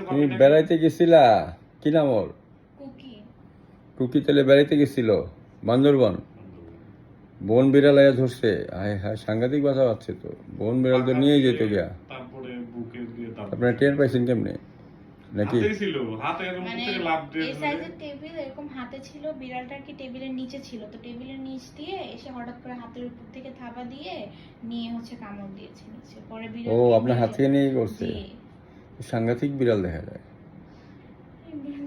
তুমি বেড়াইতে গেছিলা? কি নাম ওর? কুকি তেলে বেড়াইতে গেছিল বান্দরবন। বন বিড়াল আয়া ধরছে। হায় হায়, সাংঘাতিক বাসা পাচ্ছে তো। বন বিড়াল তো নিয়েই যেত গিয়া। তারপরে বুকে দিয়ে আপনারা টের পাইছেন কেমনে? নাকি হাতে ছিল, হাতের উপর মানে থেকে লাফ দিয়ে এই সাইজের টেবিল এরকম হাতে ছিল, বিড়ালটা কি টেবিলের নিচে ছিল, তো টেবিলের নিচ দিয়ে এসে হঠাৎ করে হাতের উপর থেকে থাবা দিয়ে নিয়ে হচ্ছে কামড় দিয়েছে নিচে। পরে ও বিড়াল আপনার হাত থেকে নিয়ে করছে? সাংঘাতিক বিড়াল দেখা যায়।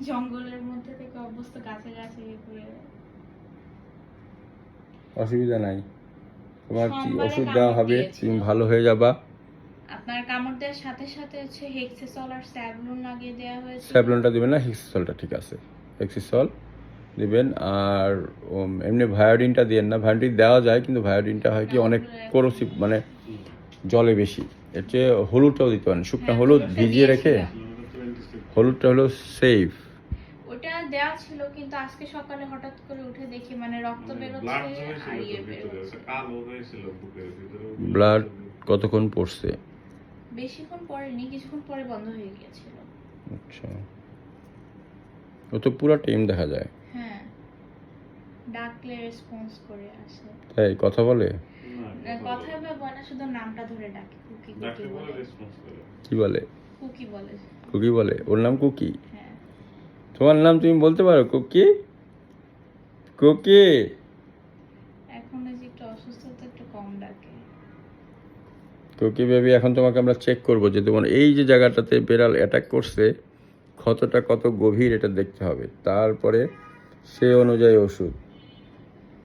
জঙ্গলের মধ্যে থেকে অবস্থা গাছে গাছে ইয়ে করে। অসুবিধা নাই, তোমার কি সোমবারে ওষুধ কামড় দেওয়া হবে, দিয়েছিল। তুমি ভালো হয়ে যাবা। আপনার কামড় দেওয়ার সাথে সাথে হচ্ছে হেক্সেসল আর স্যাভলন লাগিয়ে দেওয়া হয়েছে। স্যাভলনটা দিবেন না, হেক্সিসলটা ঠিক আছে। হেক্সিসল দিবেন। আর এমনি ভায়োডিনটা দিয়েন না। ভায়োডিন দেওয়া যায় কিন্তু ভায়োডিনটা হয় কি অনেক করোসিভ, মানে জলে বেশি। এর চেয়ে হলুদটাও দিতে পারেন, শুকনো হলুদ ভিজিয়ে রেখে। হলুদটা হলো সেফ। ওটা দেওয়া ছিল কিন্তু আজকে সকালে হঠাৎ করে উঠে দেখি মানে রক্ত ব্লাড বেরোচ্ছে আর জমেছিল ইয়ে ভিতরে, বেরোচ্ছে। কালো হয়েছিল বুকের ভিতরে। ব্লাড কতক্ষণ পড়ছে? বেশিক্ষণ পরেনি, কিছুক্ষণ পরে বন্ধ হয়ে গিয়েছিল। আচ্ছা, ও তো পুরো টিম দেখা যায়। হ্যাঁ, ডাকলে রেসপন্স করে আসে। তাই কথা বলে? কথাই বা বলে না, শুধু নামটা ধরে ডাকে কুকি কুকি ডাক্তার বলে বলে। রেসপন্স করে। কি বলে? কুকি বলে। কুকি বলে? ওর নাম কুকি? হ্যাঁ, তোমার নাম তুমি বলতে পারো? Cookie cookie. এখন এই যে একটু অসুস্থ তো একটু কম ডাকে। কুকি বেবি, এখন তোমাকে আমরা চেক করবো যে তোমার এই যে জায়গাটাতে বিড়াল অ্যাটাক করছে ক্ষতটা কত গভীর এটা দেখতে হবে, তারপরে সে অনুযায়ী ওষুধ।